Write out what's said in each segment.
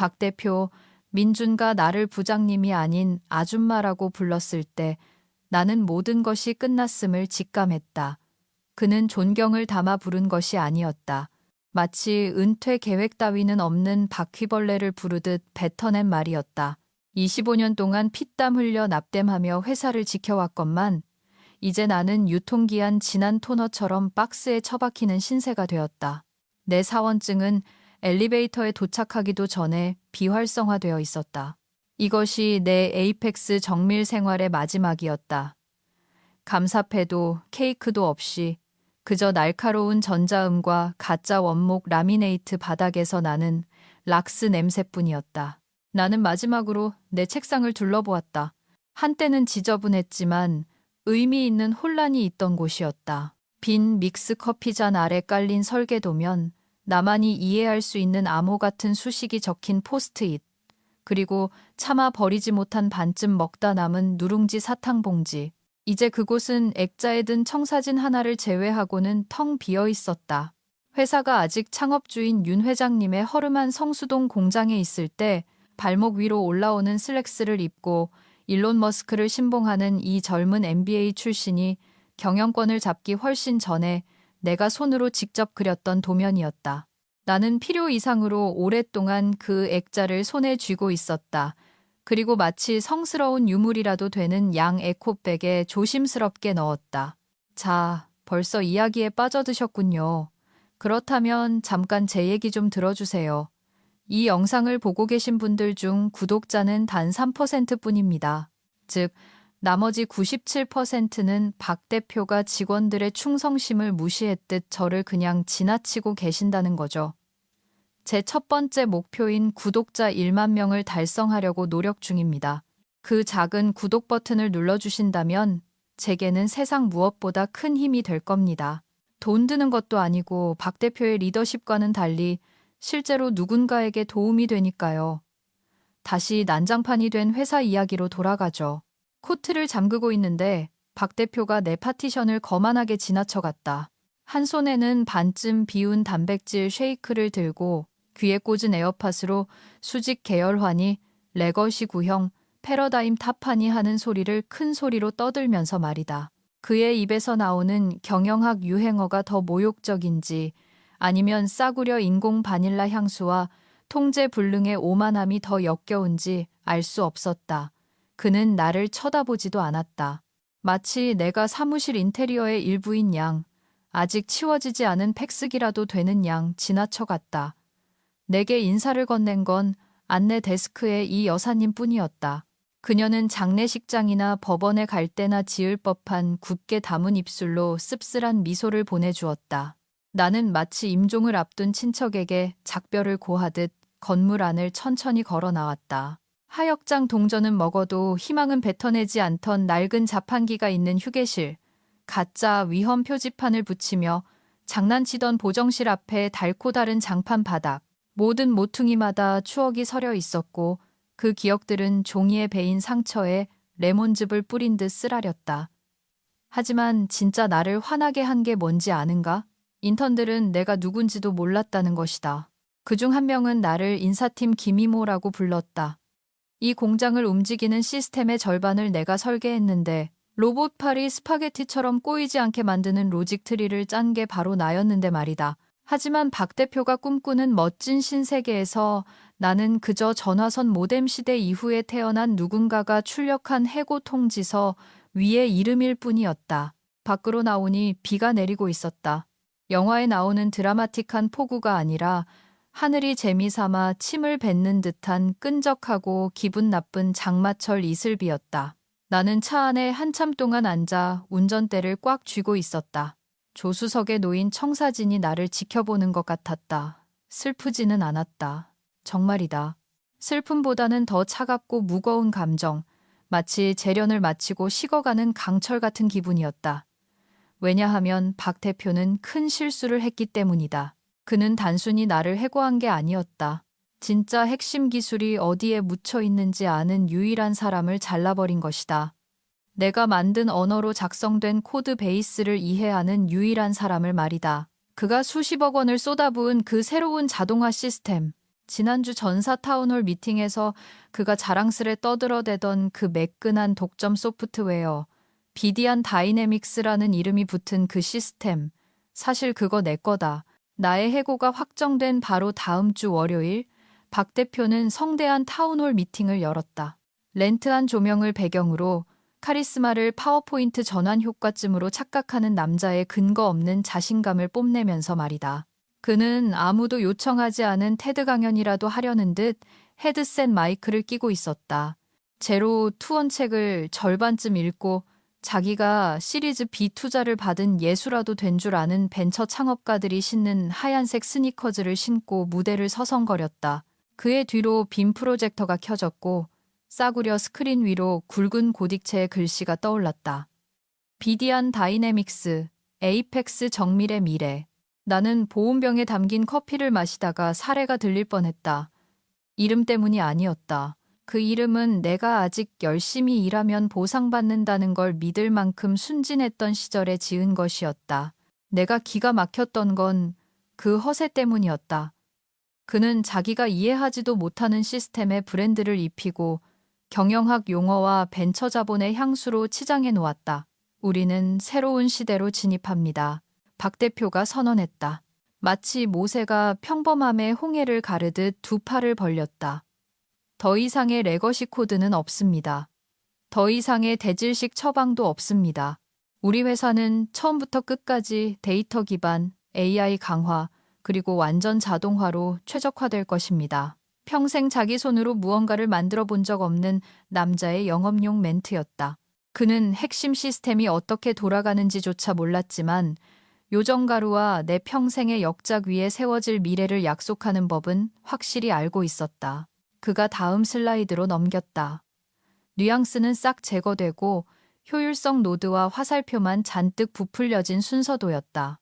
박 대표, 민준가 나를 부장님이 아닌 아줌마라고 불렀을 때 나는 모든 것이 끝났음을 직감했다. 그는 존경을 담아 부른 것이 아니었다. 마치 은퇴 계획 따위는 없는 바퀴벌레를 부르듯 뱉어낸 말이었다. 25년 동안 피땀 흘려 납땜하며 회사를 지켜왔건만 이제 나는 유통기한 지난 토너처럼 박스에 처박히는 신세가 되었다. 내 사원증은 엘리베이터에 도착하기도 전에 비활성화되어 있었다. 이것이 내 에이펙스 정밀 생활의 마지막이었다. 감사패도 케이크도 없이 그저 날카로운 전자음과 가짜 원목 라미네이트 바닥에서 나는 락스 냄새뿐이었다. 나는 마지막으로 내 책상을 둘러보았다. 한때는 지저분했지만 의미 있는 혼란이 있던 곳이었다. 빈 믹스 커피잔 아래 깔린 설계도면 나만이 이해할 수 있는 암호 같은 수식이 적힌 포스트잇, 그리고 차마 버리지 못한 반쯤 먹다 남은 누룽지 사탕 봉지. 이제 그곳은 액자에 든 청사진 하나를 제외하고는 텅 비어 있었다. 회사가 아직 창업주인 윤 회장님의 허름한 성수동 공장에 있을 때 발목 위로 올라오는 슬랙스를 입고 일론 머스크를 신봉하는 이 젊은 MBA 출신이 경영권을 잡기 훨씬 전에 내가 손으로 직접 그렸던 도면이었다. 나는 필요 이상으로 오랫동안 그 액자를 손에 쥐고 있었다. 그리고 마치 성스러운 유물이라도 되는 양 에코백에 조심스럽게 넣었다. 자, 벌써 이야기에 빠져드셨군요. 그렇다면 잠깐 제 얘기 좀 들어주세요. 이 영상을 보고 계신 분들 중 구독자는 단 3%뿐입니다. 즉, 나머지 97%는 박 대표가 직원들의 충성심을 무시했듯 저를 그냥 지나치고 계신다는 거죠. 제 첫 번째 목표인 구독자 1만 명을 달성하려고 노력 중입니다. 그 작은 구독 버튼을 눌러주신다면 제게는 세상 무엇보다 큰 힘이 될 겁니다. 돈 드는 것도 아니고 박 대표의 리더십과는 달리 실제로 누군가에게 도움이 되니까요. 다시 난장판이 된 회사 이야기로 돌아가죠. 코트를 잠그고 있는데 박 대표가 내 파티션을 거만하게 지나쳐갔다. 한 손에는 반쯤 비운 단백질 쉐이크를 들고 귀에 꽂은 에어팟으로 수직 계열환이 레거시 구형 패러다임 타파니 하는 소리를 큰 소리로 떠들면서 말이다. 그의 입에서 나오는 경영학 유행어가 더 모욕적인지 아니면 싸구려 인공 바닐라 향수와 통제 불능의 오만함이 더 역겨운지 알 수 없었다. 그는 나를 쳐다보지도 않았다. 마치 내가 사무실 인테리어의 일부인 양, 아직 치워지지 않은 팩스기라도 되는 양 지나쳐갔다. 내게 인사를 건넨 건 안내 데스크의 이 여사님 뿐이었다. 그녀는 장례식장이나 법원에 갈 때나 지을 법한 굳게 담은 입술로 씁쓸한 미소를 보내주었다. 나는 마치 임종을 앞둔 친척에게 작별을 고하듯 건물 안을 천천히 걸어 나왔다. 하역장 동전은 먹어도 희망은 뱉어내지 않던 낡은 자판기가 있는 휴게실, 가짜 위험 표지판을 붙이며 장난치던 보정실 앞에 닳고 다른 장판 바닥, 모든 모퉁이마다 추억이 서려 있었고 그 기억들은 종이에 베인 상처에 레몬즙을 뿌린 듯 쓰라렸다. 하지만 진짜 나를 화나게 한 게 뭔지 아는가? 인턴들은 내가 누군지도 몰랐다는 것이다. 그중 한 명은 나를 인사팀 김이모라고 불렀다. 이 공장을 움직이는 시스템의 절반을 내가 설계했는데 로봇팔이 스파게티처럼 꼬이지 않게 만드는 로직 트리를 짠 게 바로 나였는데 말이다. 하지만 박 대표가 꿈꾸는 멋진 신세계에서 나는 그저 전화선 모뎀 시대 이후에 태어난 누군가가 출력한 해고 통지서 위의 이름일 뿐이었다. 밖으로 나오니 비가 내리고 있었다. 영화에 나오는 드라마틱한 폭우가 아니라 하늘이 재미삼아 침을 뱉는 듯한 끈적하고 기분 나쁜 장마철 이슬비였다. 나는 차 안에 한참 동안 앉아 운전대를 꽉 쥐고 있었다. 조수석에 놓인 청사진이 나를 지켜보는 것 같았다. 슬프지는 않았다. 정말이다. 슬픔보다는 더 차갑고 무거운 감정, 마치 재련을 마치고 식어가는 강철 같은 기분이었다. 왜냐하면 박 대표는 큰 실수를 했기 때문이다. 그는 단순히 나를 해고한 게 아니었다. 진짜 핵심 기술이 어디에 묻혀 있는지 아는 유일한 사람을 잘라버린 것이다. 내가 만든 언어로 작성된 코드 베이스를 이해하는 유일한 사람을 말이다. 그가 수십억 원을 쏟아부은 그 새로운 자동화 시스템, 지난주 전사 타운홀 미팅에서 그가 자랑스레 떠들어대던 그 매끈한 독점 소프트웨어, 비디안 다이내믹스라는 이름이 붙은 그 시스템. 사실 그거 내 거다. 나의 해고가 확정된 바로 다음 주 월요일, 박 대표는 성대한 타운홀 미팅을 열었다. 렌트한 조명을 배경으로 카리스마를 파워포인트 전환 효과쯤으로 착각하는 남자의 근거 없는 자신감을 뽐내면서 말이다. 그는 아무도 요청하지 않은 테드 강연이라도 하려는 듯 헤드셋 마이크를 끼고 있었다. 제로 투원 책을 절반쯤 읽고 자기가 시리즈 B 투자를 받은 예수라도 된 줄 아는 벤처 창업가들이 신는 하얀색 스니커즈를 신고 무대를 서성거렸다. 그의 뒤로 빔 프로젝터가 켜졌고 싸구려 스크린 위로 굵은 고딕체의 글씨가 떠올랐다. 비디안 다이내믹스, 에이펙스 정밀의 미래. 나는 보온병에 담긴 커피를 마시다가 사례가 들릴 뻔했다. 이름 때문이 아니었다. 그 이름은 내가 아직 열심히 일하면 보상받는다는 걸 믿을 만큼 순진했던 시절에 지은 것이었다. 내가 기가 막혔던 건 그 허세 때문이었다. 그는 자기가 이해하지도 못하는 시스템에 브랜드를 입히고 경영학 용어와 벤처 자본의 향수로 치장해 놓았다. 우리는 새로운 시대로 진입합니다. 박 대표가 선언했다. 마치 모세가 평범함의 홍해를 가르듯 두 팔을 벌렸다. 더 이상의 레거시 코드는 없습니다. 더 이상의 대질식 처방도 없습니다. 우리 회사는 처음부터 끝까지 데이터 기반, AI 강화, 그리고 완전 자동화로 최적화될 것입니다. 평생 자기 손으로 무언가를 만들어 본 적 없는 남자의 영업용 멘트였다. 그는 핵심 시스템이 어떻게 돌아가는지조차 몰랐지만 요정가루와 내 평생의 역작 위에 세워질 미래를 약속하는 법은 확실히 알고 있었다. 그가 다음 슬라이드로 넘겼다. 뉘앙스는 싹 제거되고 효율성 노드와 화살표만 잔뜩 부풀려진 순서도였다.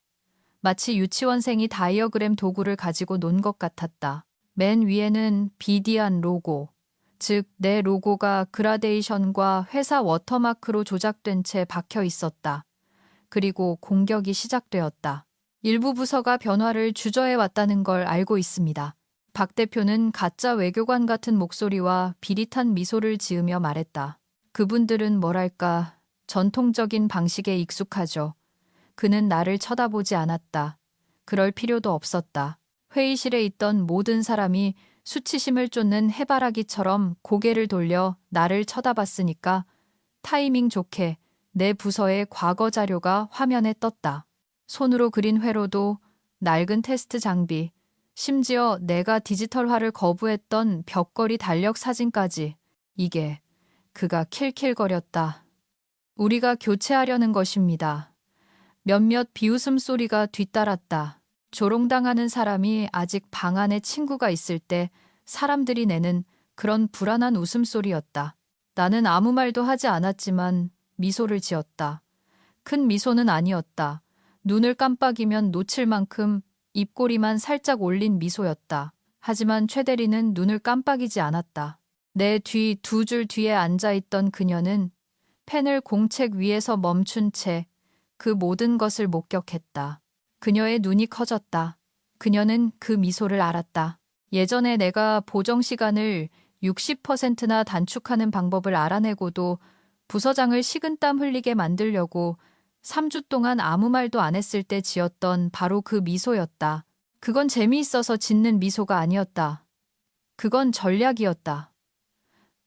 마치 유치원생이 다이어그램 도구를 가지고 논 것 같았다. 맨 위에는 비디안 로고, 즉 내 로고가 그라데이션과 회사 워터마크로 조작된 채 박혀 있었다. 그리고 공격이 시작되었다. 일부 부서가 변화를 주저해 왔다는 걸 알고 있습니다. 박 대표는 가짜 외교관 같은 목소리와 비릿한 미소를 지으며 말했다. 그분들은 뭐랄까 전통적인 방식에 익숙하죠. 그는 나를 쳐다보지 않았다. 그럴 필요도 없었다. 회의실에 있던 모든 사람이 수치심을 쫓는 해바라기처럼 고개를 돌려 나를 쳐다봤으니까 타이밍 좋게 내 부서의 과거 자료가 화면에 떴다. 손으로 그린 회로도 낡은 테스트 장비, 심지어 내가 디지털화를 거부했던 벽걸이 달력 사진까지. 이게 그가 킬킬거렸다. 우리가 교체하려는 것입니다. 몇몇 비웃음 소리가 뒤따랐다. 조롱당하는 사람이 아직 방 안에 친구가 있을 때 사람들이 내는 그런 불안한 웃음소리였다. 나는 아무 말도 하지 않았지만 미소를 지었다. 큰 미소는 아니었다. 눈을 깜빡이면 놓칠 만큼 입꼬리만 살짝 올린 미소였다. 하지만 최 대리는 눈을 깜빡이지 않았다. 내 뒤 두 줄 뒤에 앉아있던 그녀는 펜을 공책 위에서 멈춘 채 그 모든 것을 목격했다. 그녀의 눈이 커졌다. 그녀는 그 미소를 알았다. 예전에 내가 보정 시간을 60%나 단축하는 방법을 알아내고도 부서장을 식은땀 흘리게 만들려고 3주 동안 아무 말도 안 했을 때 지었던 바로 그 미소였다. 그건 재미있어서 짓는 미소가 아니었다. 그건 전략이었다.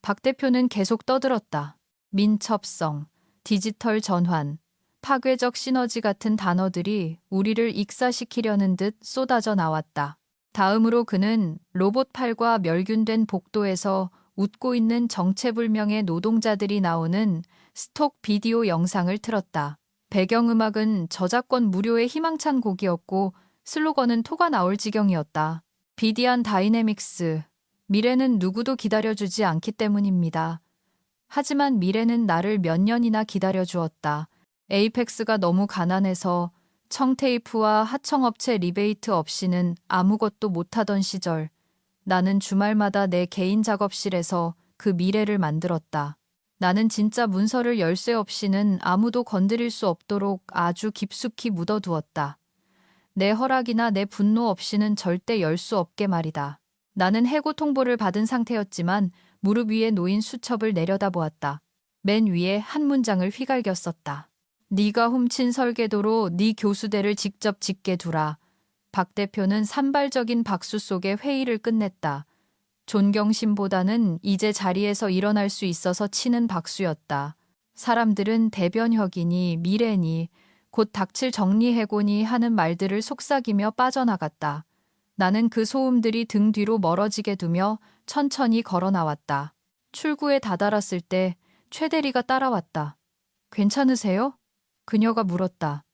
박 대표는 계속 떠들었다. 민첩성, 디지털 전환, 파괴적 시너지 같은 단어들이 우리를 익사시키려는 듯 쏟아져 나왔다. 다음으로 그는 로봇팔과 멸균된 복도에서 웃고 있는 정체불명의 노동자들이 나오는 스톡 비디오 영상을 틀었다. 배경음악은 저작권 무료의 희망찬 곡이었고 슬로건은 토가 나올 지경이었다. 비디안 다이내믹스, 미래는 누구도 기다려주지 않기 때문입니다. 하지만 미래는 나를 몇 년이나 기다려주었다. 에이펙스가 너무 가난해서 청테이프와 하청업체 리베이트 없이는 아무것도 못하던 시절, 나는 주말마다 내 개인 작업실에서 그 미래를 만들었다. 나는 진짜 문서를 열쇠 없이는 아무도 건드릴 수 없도록 아주 깊숙이 묻어두었다. 내 허락이나 내 분노 없이는 절대 열 수 없게 말이다. 나는 해고 통보를 받은 상태였지만 무릎 위에 놓인 수첩을 내려다보았다. 맨 위에 한 문장을 휘갈겼었다. 네가 훔친 설계도로 네 교수대를 직접 짓게 두라. 박 대표는 산발적인 박수 속에 회의를 끝냈다. 존경심보다는 이제 자리에서 일어날 수 있어서 치는 박수였다. 사람들은 대변혁이니 미래니 곧 닥칠 정리해고니 하는 말들을 속삭이며 빠져나갔다. 나는 그 소음들이 등 뒤로 멀어지게 두며 천천히 걸어 나왔다. 출구에 다다랐을 때 최 대리가 따라왔다. 괜찮으세요? 그녀가 물었다.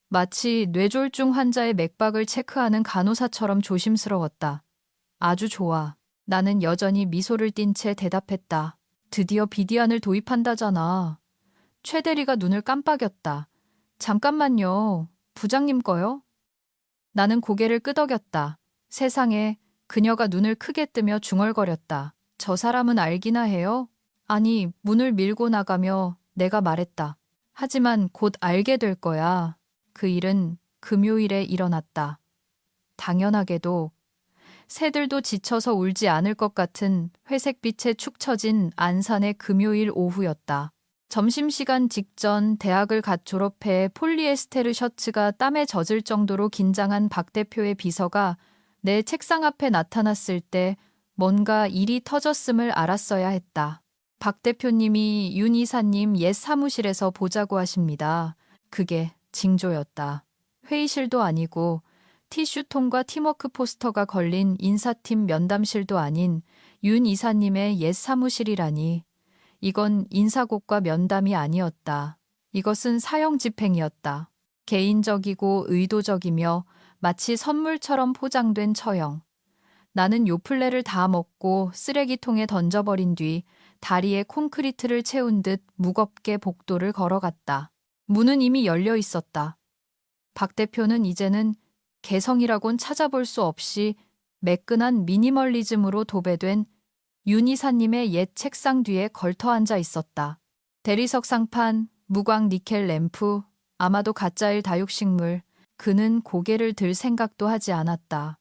마치 뇌졸중 환자의 맥박을 체크하는 간호사처럼 조심스러웠다. 아주 좋아. 나는 여전히 미소를 띤 채 대답했다. 드디어 비디안을 도입한다잖아. 최 대리가 눈을 깜빡였다. 잠깐만요. 부장님 거요? 나는 고개를 끄덕였다. 세상에, 그녀가 눈을 크게 뜨며 중얼거렸다. 저 사람은 알기나 해요? 아니, 문을 밀고 나가며 내가 말했다. 하지만 곧 알게 될 거야. 그 일은 금요일에 일어났다. 당연하게도 새들도 지쳐서 울지 않을 것 같은 회색빛에 축 처진 안산의 금요일 오후였다. 점심시간 직전 대학을 갓 졸업해 폴리에스테르 셔츠가 땀에 젖을 정도로 긴장한 박 대표의 비서가 내 책상 앞에 나타났을 때 뭔가 일이 터졌음을 알았어야 했다. 박 대표님이 윤 이사님 옛 사무실에서 보자고 하십니다. 그게 징조였다. 회의실도 아니고 티슈통과 팀워크 포스터가 걸린 인사팀 면담실도 아닌 윤 이사님의 옛 사무실이라니. 이건 인사곡과 면담이 아니었다. 이것은 사형 집행이었다. 개인적이고 의도적이며 마치 선물처럼 포장된 처형. 나는 요플레를 다 먹고 쓰레기통에 던져버린 뒤 다리에 콘크리트를 채운 듯 무겁게 복도를 걸어갔다. 문은 이미 열려 있었다. 박 대표는 이제는 개성이라곤 찾아볼 수 없이 매끈한 미니멀리즘으로 도배된 윤 이사님의 옛 책상 뒤에 걸터 앉아 있었다. 대리석 상판, 무광 니켈 램프, 아마도 가짜일 다육식물. 그는 고개를 들 생각도 하지 않았다.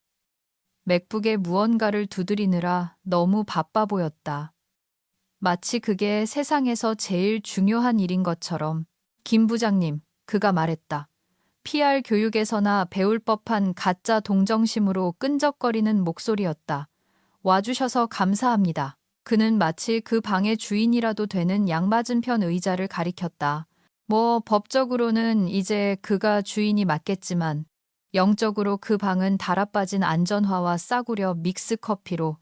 맥북에 무언가를 두드리느라 너무 바빠 보였다. 마치 그게 세상에서 제일 중요한 일인 것처럼. 김 부장님, 그가 말했다. PR 교육에서나 배울 법한 가짜 동정심으로 끈적거리는 목소리였다. 와주셔서 감사합니다. 그는 마치 그 방의 주인이라도 되는 양맞은편 의자를 가리켰다. 뭐 법적으로는 이제 그가 주인이 맞겠지만 영적으로 그 방은 달아빠진 안전화와 싸구려 믹스커피로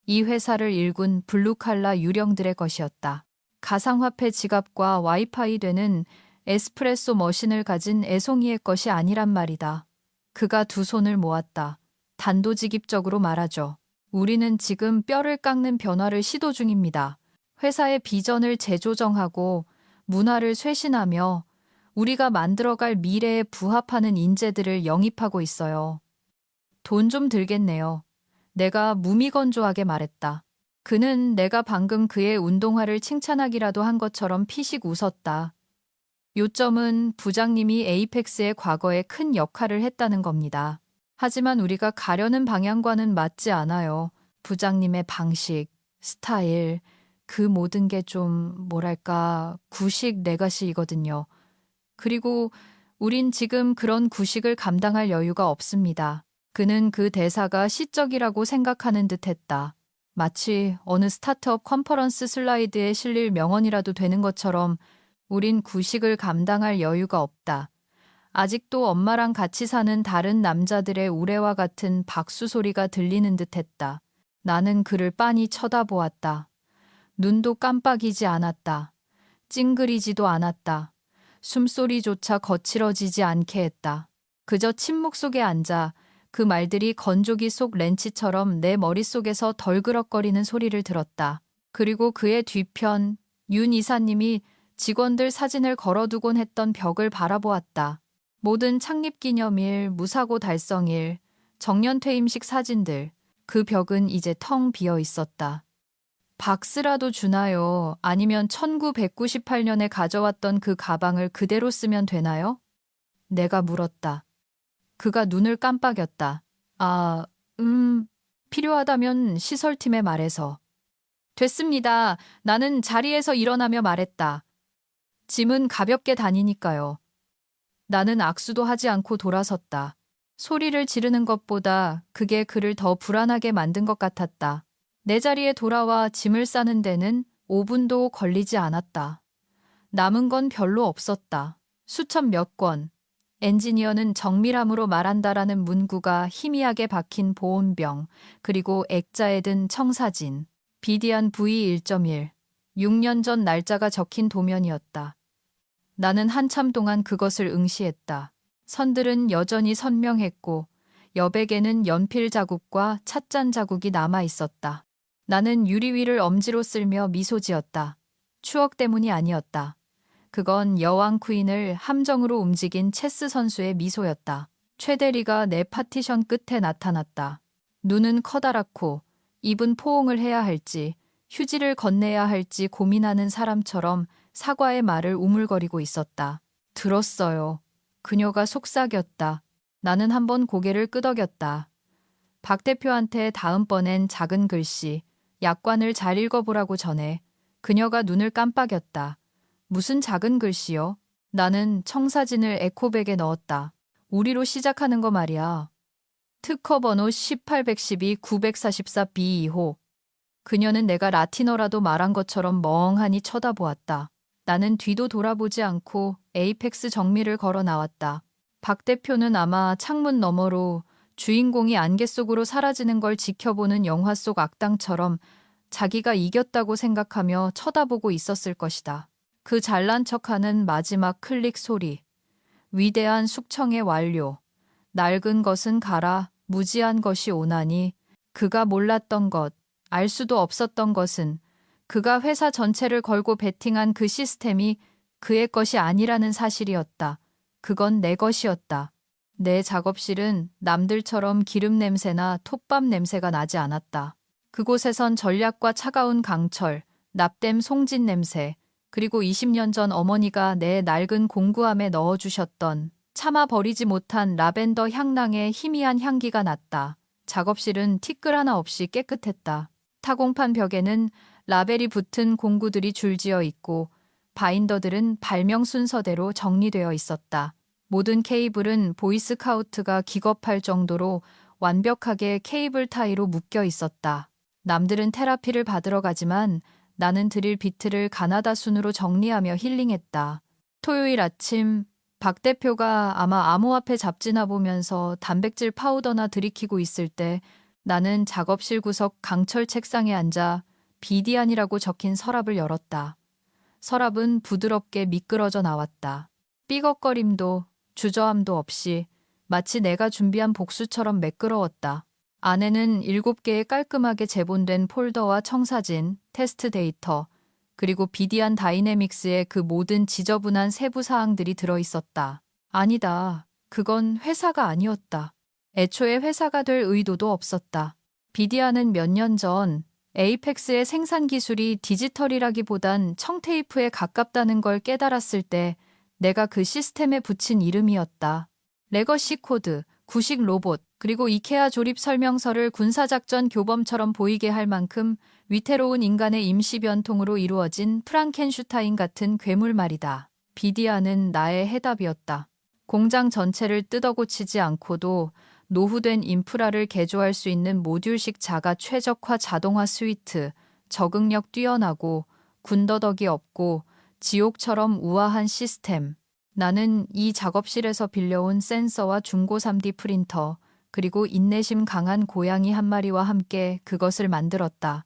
이 회사를 일군 블루칼라 유령들의 것이었다. 가상화폐 지갑과 와이파이 되는 에스프레소 머신을 가진 애송이의 것이 아니란 말이다. 그가 두 손을 모았다. 단도직입적으로 말하죠. 우리는 지금 뼈를 깎는 변화를 시도 중입니다. 회사의 비전을 재조정하고 문화를 쇄신하며 우리가 만들어갈 미래에 부합하는 인재들을 영입하고 있어요. 돈 좀 들겠네요. 내가 무미건조하게 말했다. 그는 내가 방금 그의 운동화를 칭찬하기라도 한 것처럼 피식 웃었다. 요점은 부장님이 에이펙스의 과거에 큰 역할을 했다는 겁니다. 하지만 우리가 가려는 방향과는 맞지 않아요. 부장님의 방식, 스타일, 그 모든 게 좀 뭐랄까 구식 내가시이거든요. 그리고 우린 지금 그런 구식을 감당할 여유가 없습니다. 그는 그 대사가 시적이라고 생각하는 듯 했다. 마치 어느 스타트업 컨퍼런스 슬라이드에 실릴 명언이라도 되는 것처럼 우린 구식을 감당할 여유가 없다. 아직도 엄마랑 같이 사는 다른 남자들의 우레와 같은 박수 소리가 들리는 듯 했다. 나는 그를 빤히 쳐다보았다. 눈도 깜빡이지 않았다. 찡그리지도 않았다. 숨소리조차 거칠어지지 않게 했다. 그저 침묵 속에 앉아 그 말들이 건조기 속 렌치처럼 내 머릿속에서 덜그럭거리는 소리를 들었다. 그리고 그의 뒤편 윤 이사님이 직원들 사진을 걸어두곤 했던 벽을 바라보았다. 모든 창립기념일, 무사고 달성일, 정년퇴임식 사진들, 그 벽은 이제 텅 비어 있었다. 박스라도 주나요? 아니면 1998년에 가져왔던 그 가방을 그대로 쓰면 되나요? 내가 물었다. 그가 눈을 깜빡였다. 필요하다면 시설팀에 말해서. 됐습니다. 나는 자리에서 일어나며 말했다. 짐은 가볍게 다니니까요. 나는 악수도 하지 않고 돌아섰다. 소리를 지르는 것보다 그게 그를 더 불안하게 만든 것 같았다. 내 자리에 돌아와 짐을 싸는 데는 5분도 걸리지 않았다. 남은 건 별로 없었다. 수천 몇 권. 엔지니어는 정밀함으로 말한다라는 문구가 희미하게 박힌 보온병, 그리고 액자에 든 청사진, 비디안 V1.1, 6년 전 날짜가 적힌 도면이었다. 나는 한참 동안 그것을 응시했다. 선들은 여전히 선명했고 여백에는 연필 자국과 찻잔 자국이 남아 있었다. 나는 유리 위를 엄지로 쓸며 미소 지었다. 추억 때문이 아니었다. 그건 여왕 퀸을 함정으로 움직인 체스 선수의 미소였다. 최 대리가 내 파티션 끝에 나타났다. 눈은 커다랗고 입은 포옹을 해야 할지 휴지를 건네야 할지 고민하는 사람처럼 사과의 말을 우물거리고 있었다. 들었어요. 그녀가 속삭였다. 나는 한번 고개를 끄덕였다. 박 대표한테 다음번엔 작은 글씨, 약관을 잘 읽어보라고 전해. 그녀가 눈을 깜빡였다. 무슨 작은 글씨요? 나는 청사진을 에코백에 넣었다. 우리로 시작하는 거 말이야. 특허 번호 18112-944B2호. 그녀는 내가 라틴어라도 말한 것처럼 멍하니 쳐다보았다. 나는 뒤도 돌아보지 않고 에이펙스 정밀을 걸어 나왔다. 박 대표는 아마 창문 너머로 주인공이 안개 속으로 사라지는 걸 지켜보는 영화 속 악당처럼 자기가 이겼다고 생각하며 쳐다보고 있었을 것이다. 그 잘난 척하는 마지막 클릭 소리. 위대한 숙청의 완료. 낡은 것은 가라, 무지한 것이 오나니. 그가 몰랐던 것, 알 수도 없었던 것은 그가 회사 전체를 걸고 베팅한 그 시스템이 그의 것이 아니라는 사실이었다. 그건 내 것이었다. 내 작업실은 남들처럼 기름 냄새나 톱밥 냄새가 나지 않았다. 그곳에선 전략과 차가운 강철, 납땜 송진 냄새, 그리고 20년 전 어머니가 내 낡은 공구함에 넣어주셨던 차마 버리지 못한 라벤더 향낭의 희미한 향기가 났다. 작업실은 티끌 하나 없이 깨끗했다. 타공판 벽에는 라벨이 붙은 공구들이 줄지어 있고 바인더들은 발명 순서대로 정리되어 있었다. 모든 케이블은 보이스카우트가 기겁할 정도로 완벽하게 케이블 타이로 묶여 있었다. 남들은 테라피를 받으러 가지만 나는 드릴 비트를 가나다 순으로 정리하며 힐링했다. 토요일 아침 박 대표가 아마 암호화폐 잡지나 보면서 단백질 파우더나 들이키고 있을 때 나는 작업실 구석 강철 책상에 앉아 비디안이라고 적힌 서랍을 열었다. 서랍은 부드럽게 미끄러져 나왔다. 삐걱거림도 주저함도 없이 마치 내가 준비한 복수처럼 매끄러웠다. 안에는 7개의 깔끔하게 재본된 폴더와 청사진, 테스트 데이터, 그리고 비디안 다이내믹스의 그 모든 지저분한 세부 사항들이 들어있었다. 아니다. 그건 회사가 아니었다. 애초에 회사가 될 의도도 없었다. 비디안은 몇 년 전 에이펙스의 생산 기술이 디지털이라기보단 청테이프에 가깝다는 걸 깨달았을 때 내가 그 시스템에 붙인 이름이었다. 레거시 코드, 구식 로봇, 그리고 이케아 조립 설명서를 군사작전 교범처럼 보이게 할 만큼 위태로운 인간의 임시 변통으로 이루어진 프랑켄슈타인 같은 괴물 말이다. 비디안은 나의 해답이었다. 공장 전체를 뜯어고치지 않고도 노후된 인프라를 개조할 수 있는 모듈식 자가 최적화 자동화 스위트, 적응력 뛰어나고 군더더기 없고 지옥처럼 우아한 시스템. 나는 이 작업실에서 빌려온 센서와 중고 3D 프린터, 그리고 인내심 강한 고양이 한 마리와 함께 그것을 만들었다.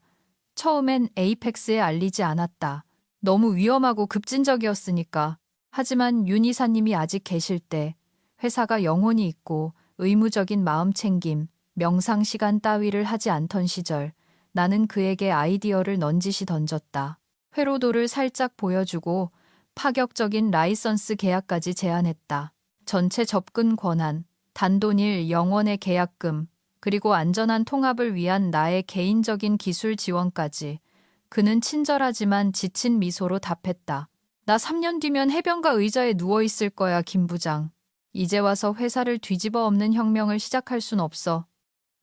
처음엔 에이펙스에 알리지 않았다. 너무 위험하고 급진적이었으니까. 하지만 윤 이사님이 아직 계실 때, 회사가 영혼이 있고 의무적인 마음챙김, 명상시간 따위를 하지 않던 시절, 나는 그에게 아이디어를 넌지시 던졌다. 회로도를 살짝 보여주고 파격적인 라이선스 계약까지 제안했다. 전체 접근 권한, 단돈일 영원의 계약금, 그리고 안전한 통합을 위한 나의 개인적인 기술 지원까지. 그는 친절하지만 지친 미소로 답했다. 나 3년 뒤면 해변가 의자에 누워있을 거야, 김 부장. 이제 와서 회사를 뒤집어 엎는 혁명을 시작할 순 없어.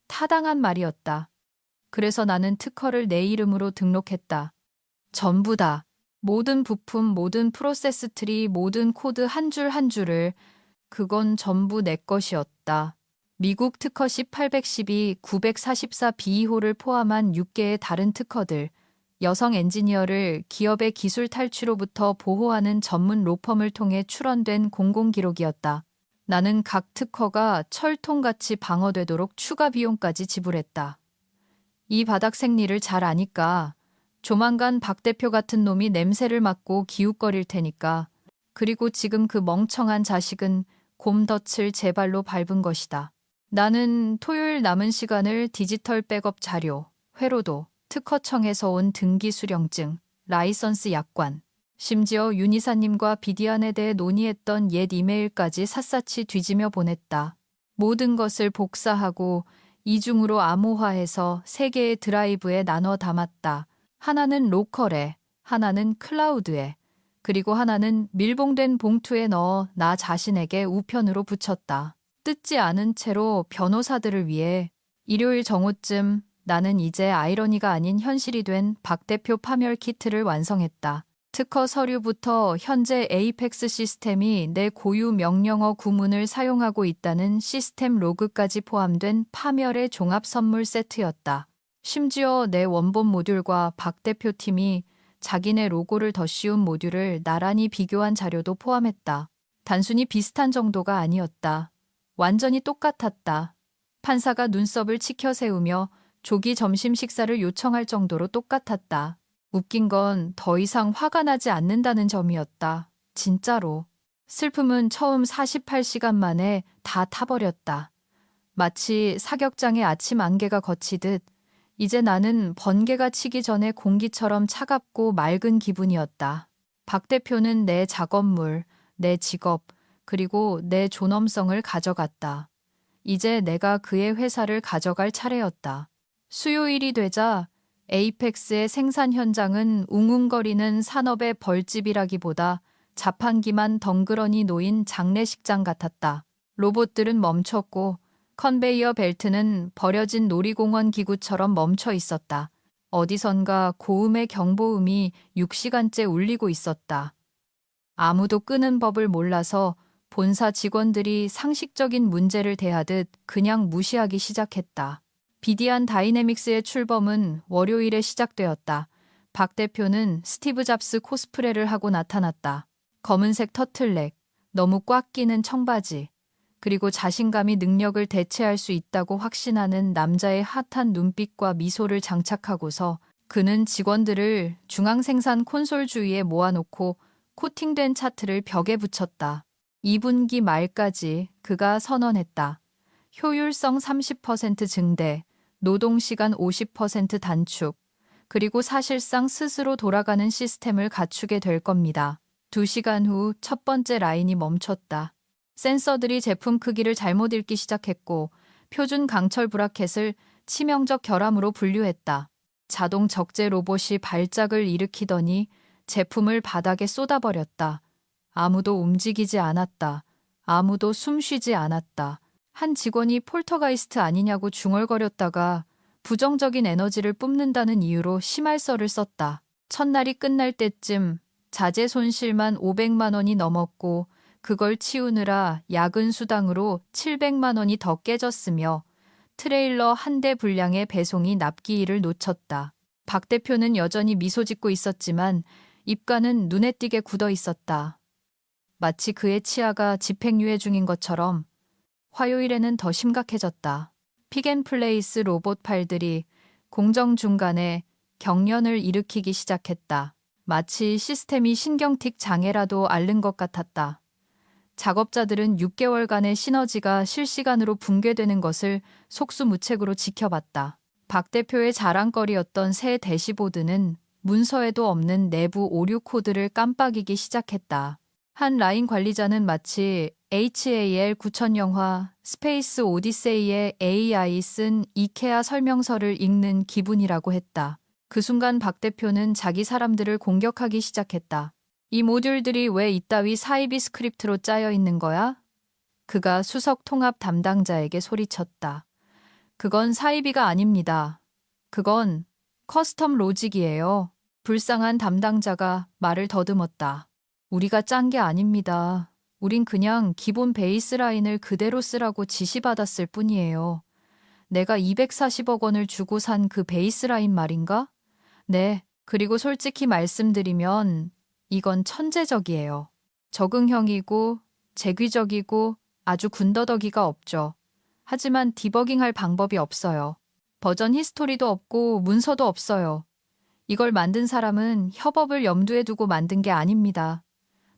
타당한 말이었다. 그래서 나는 특허를 내 이름으로 등록했다. 전부 다. 모든 부품, 모든 프로세스 트리, 모든 코드 한 줄 한 줄을. 그건 전부 내 것이었다. 미국 특허 1812, 944 B2호를 포함한 6개의 다른 특허들, 여성 엔지니어를 기업의 기술 탈취로부터 보호하는 전문 로펌을 통해 출원된 공공기록이었다. 나는 각 특허가 철통같이 방어되도록 추가 비용까지 지불했다. 이 바닥 생리를 잘 아니까 조만간 박 대표 같은 놈이 냄새를 맡고 기웃거릴 테니까. 그리고 지금 그 멍청한 자식은 곰덫을 제 발로 밟은 것이다. 나는 토요일 남은 시간을 디지털 백업 자료, 회로도, 특허청에서 온 등기 수령증, 라이선스 약관, 심지어 윤 이사님과 비디안에 대해 논의했던 옛 이메일까지 샅샅이 뒤지며 보냈다. 모든 것을 복사하고 이중으로 암호화해서 3개의 드라이브에 나눠 담았다. 하나는 로컬에, 하나는 클라우드에, 그리고 하나는 밀봉된 봉투에 넣어 나 자신에게 우편으로 붙였다. 뜯지 않은 채로 변호사들을 위해 일요일 정오쯤 나는 이제 아이러니가 아닌 현실이 된 박 대표 파멸 키트를 완성했다. 특허 서류부터 현재 에이펙스 시스템이 내 고유 명령어 구문을 사용하고 있다는 시스템 로그까지 포함된 파멸의 종합 선물 세트였다. 심지어 내 원본 모듈과 박 대표 팀이 자기네 로고를 더 씌운 모듈을 나란히 비교한 자료도 포함했다. 단순히 비슷한 정도가 아니었다. 완전히 똑같았다. 판사가 눈썹을 치켜 세우며 조기 점심 식사를 요청할 정도로 똑같았다. 웃긴 건 더 이상 화가 나지 않는다는 점이었다. 진짜로. 슬픔은 처음 48시간 만에 다 타버렸다. 마치 사격장의 아침 안개가 걷히듯 이제 나는 번개가 치기 전에 공기처럼 차갑고 맑은 기분이었다. 박 대표는 내 작업물, 내 직업, 그리고 내 존엄성을 가져갔다. 이제 내가 그의 회사를 가져갈 차례였다. 수요일이 되자 에이펙스의 생산 현장은 웅웅거리는 산업의 벌집이라기보다 자판기만 덩그러니 놓인 장례식장 같았다. 로봇들은 멈췄고 컨베이어 벨트는 버려진 놀이공원 기구처럼 멈춰 있었다. 어디선가 고음의 경보음이 6시간째 울리고 있었다. 아무도 끄는 법을 몰라서 본사 직원들이 상식적인 문제를 대하듯 그냥 무시하기 시작했다. 비디안 다이내믹스의 출범은 월요일에 시작되었다. 박 대표는 스티브 잡스 코스프레를 하고 나타났다. 검은색 터틀넥, 너무 꽉 끼는 청바지, 그리고 자신감이 능력을 대체할 수 있다고 확신하는 남자의 핫한 눈빛과 미소를 장착하고서 그는 직원들을 중앙생산 콘솔 주위에 모아놓고 코팅된 차트를 벽에 붙였다. 2분기 말까지 그가 선언했다. 효율성 30% 증대, 노동시간 50% 단축, 그리고 사실상 스스로 돌아가는 시스템을 갖추게 될 겁니다. 2시간 후 첫 번째 라인이 멈췄다. 센서들이 제품 크기를 잘못 읽기 시작했고 표준 강철 브라켓을 치명적 결함으로 분류했다. 자동 적재 로봇이 발작을 일으키더니 제품을 바닥에 쏟아버렸다. 아무도 움직이지 않았다. 아무도 숨쉬지 않았다. 한 직원이 폴터가이스트 아니냐고 중얼거렸다가 부정적인 에너지를 뿜는다는 이유로 심할서를 썼다. 첫날이 끝날 때쯤 자재 손실만 500만 원이 넘었고 그걸 치우느라 야근 수당으로 700만 원이 더 깨졌으며 트레일러 한 대 분량의 배송이 납기일을 놓쳤다. 박 대표는 여전히 미소 짓고 있었지만 입가는 눈에 띄게 굳어 있었다. 마치 그의 치아가 집행유예 중인 것처럼. 화요일에는 더 심각해졌다. 픽앤플레이스 로봇 팔들이 공정 중간에 경련을 일으키기 시작했다. 마치 시스템이 신경틱 장애라도 앓는 것 같았다. 작업자들은 6개월간의 시너지가 실시간으로 붕괴되는 것을 속수무책으로 지켜봤다. 박 대표의 자랑거리였던 새 대시보드는 문서에도 없는 내부 오류 코드를 깜빡이기 시작했다. 한 라인 관리자는 마치 HAL 9000 영화 스페이스 오디세이의 AI 쓴 이케아 설명서를 읽는 기분이라고 했다. 그 순간 박 대표는 자기 사람들을 공격하기 시작했다. 이 모듈들이 왜 이따위 사이비 스크립트로 짜여 있는 거야? 그가 수석 통합 담당자에게 소리쳤다. 그건 사이비가 아닙니다. 그건 커스텀 로직이에요. 불쌍한 담당자가 말을 더듬었다. 우리가 짠 게 아닙니다. 우린 그냥 기본 베이스라인을 그대로 쓰라고 지시받았을 뿐이에요. 내가 240억 원을 주고 산 그 베이스라인 말인가? 네. 그리고 솔직히 말씀드리면 이건 천재적이에요. 적응형이고 재귀적이고 아주 군더더기가 없죠. 하지만 디버깅할 방법이 없어요. 버전 히스토리도 없고 문서도 없어요. 이걸 만든 사람은 협업을 염두에 두고 만든 게 아닙니다.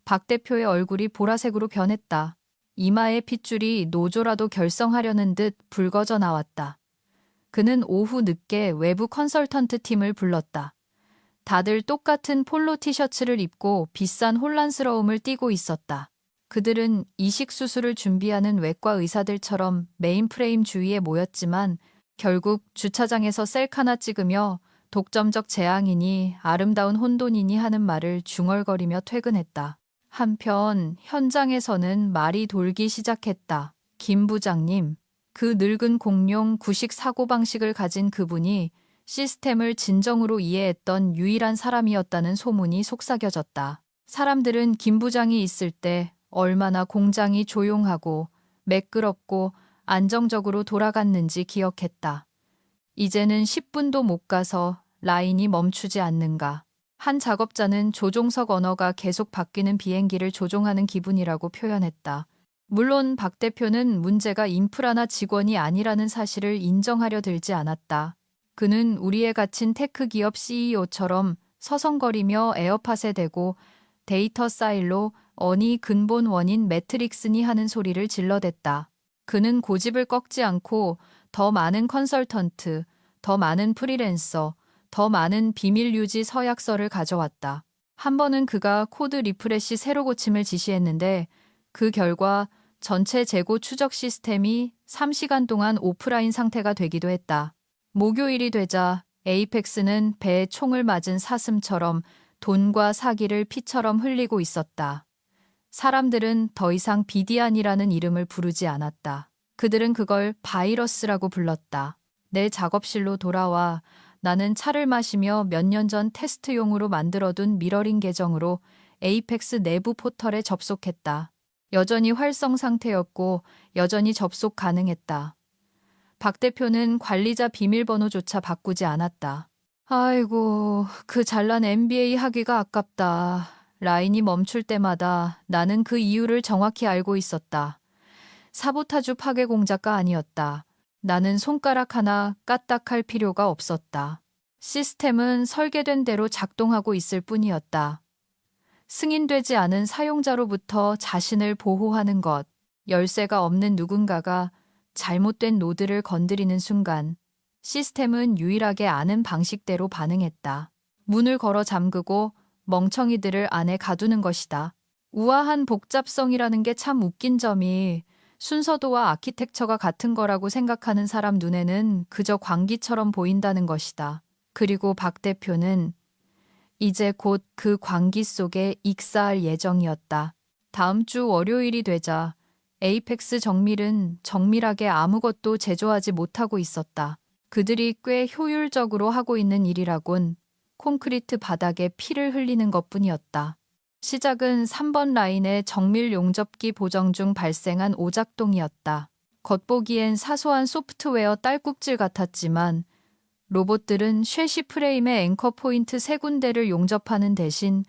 박 대표의 얼굴이 보라색으로 변했다. 이마의 핏줄이 노조라도 결성하려는 듯 붉어져 나왔다. 그는 오후 늦게 외부 컨설턴트 팀을 불렀다. 다들 똑같은 폴로 티셔츠를 입고 비싼 혼란스러움을 띠고 있었다. 그들은 이식 수술을 준비하는 외과 의사들처럼 메인프레임 주위에 모였지만 결국 주차장에서 셀카나 찍으며 독점적 재앙이니 아름다운 혼돈이니 하는 말을 중얼거리며 퇴근했다. 한편 현장에서는 말이 돌기 시작했다. 김 부장님, 그 늙은 공룡 구식 사고방식을 가진 그분이 시스템을 진정으로 이해했던 유일한 사람이었다는 소문이 속삭여졌다. 사람들은 김 부장이 있을 때 얼마나 공장이 조용하고 매끄럽고 안정적으로 돌아갔는지 기억했다. 이제는 10분도 못 가서 라인이 멈추지 않는가. 한 작업자는 조종석 언어가 계속 바뀌는 비행기를 조종하는 기분이라고 표현했다. 물론 박 대표는 문제가 인프라나 직원이 아니라는 사실을 인정하려 들지 않았다. 그는 우리에 갇힌 테크 기업 CEO처럼 서성거리며 에어팟에 대고 데이터 사일로 어니 근본 원인 매트릭스니 하는 소리를 질러댔다. 그는 고집을 꺾지 않고 더 많은 컨설턴트, 더 많은 프리랜서, 더 많은 비밀 유지 서약서를 가져왔다. 한 번은 그가 코드 리프레시 새로 고침을 지시했는데 그 결과 전체 재고 추적 시스템이 3시간 동안 오프라인 상태가 되기도 했다. 목요일이 되자 에이펙스는 배에 총을 맞은 사슴처럼 돈과 사기를 피처럼 흘리고 있었다. 사람들은 더 이상 비디안이라는 이름을 부르지 않았다. 그들은 그걸 바이러스라고 불렀다. 내 작업실로 돌아와 나는 차를 마시며 몇 년 전 테스트용으로 만들어둔 미러링 계정으로 에이펙스 내부 포털에 접속했다. 여전히 활성 상태였고 여전히 접속 가능했다. 박 대표는 관리자 비밀번호조차 바꾸지 않았다. 아이고, 그 잘난 MBA 학위가 아깝다. 라인이 멈출 때마다 나는 그 이유를 정확히 알고 있었다. 사보타주 파괴 공작가 아니었다. 나는 손가락 하나 까딱할 필요가 없었다. 시스템은 설계된 대로 작동하고 있을 뿐이었다. 승인되지 않은 사용자로부터 자신을 보호하는 것, 열쇠가 없는 누군가가 잘못된 노드를 건드리는 순간 시스템은 유일하게 아는 방식대로 반응했다. 문을 걸어 잠그고 멍청이들을 안에 가두는 것이다. 우아한 복잡성이라는 게 참 웃긴 점이 순서도와 아키텍처가 같은 거라고 생각하는 사람 눈에는 그저 광기처럼 보인다는 것이다. 그리고 박 대표는 이제 곧 그 광기 속에 익사할 예정이었다. 다음 주 월요일이 되자 에이펙스 정밀은 정밀하게 아무것도 제조하지 못하고 있었다. 그들이 꽤 효율적으로 하고 있는 일이라곤 콘크리트 바닥에 피를 흘리는 것뿐이었다. 시작은 3번 라인의 정밀 용접기 보정 중 발생한 오작동이었다. 겉보기엔 사소한 소프트웨어 딸꾹질 같았지만 로봇들은 쉐시 프레임의 앵커 포인트 3군데를 용접하는 대신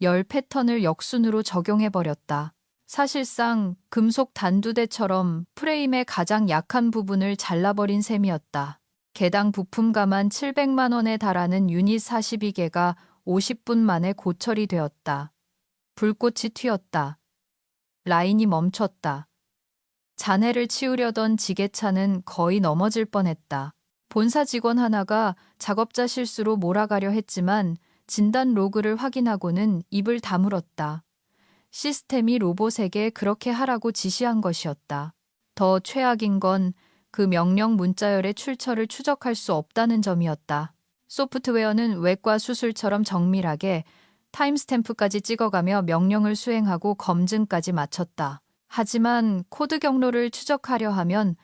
열 패턴을 역순으로 적용해버렸다. 사실상 금속 단두대처럼 프레임의 가장 약한 부분을 잘라버린 셈이었다. 개당 부품가만 700만 원에 달하는 유닛 42개가 50분 만에 고철이 되었다. 불꽃이 튀었다. 라인이 멈췄다. 잔해를 치우려던 지게차는 거의 넘어질 뻔했다. 본사 직원 하나가 작업자 실수로 몰아가려 했지만 진단 로그를 확인하고는 입을 다물었다. 시스템이 로봇에게 그렇게 하라고 지시한 것이었다. 더 최악인 건 그 명령 문자열의 출처를 추적할 수 없다는 점이었다. 소프트웨어는 외과 수술처럼 정밀하게 타임스탬프까지 찍어가며 명령을 수행하고 검증까지 마쳤다. 하지만 코드 경로를 추적하려 하면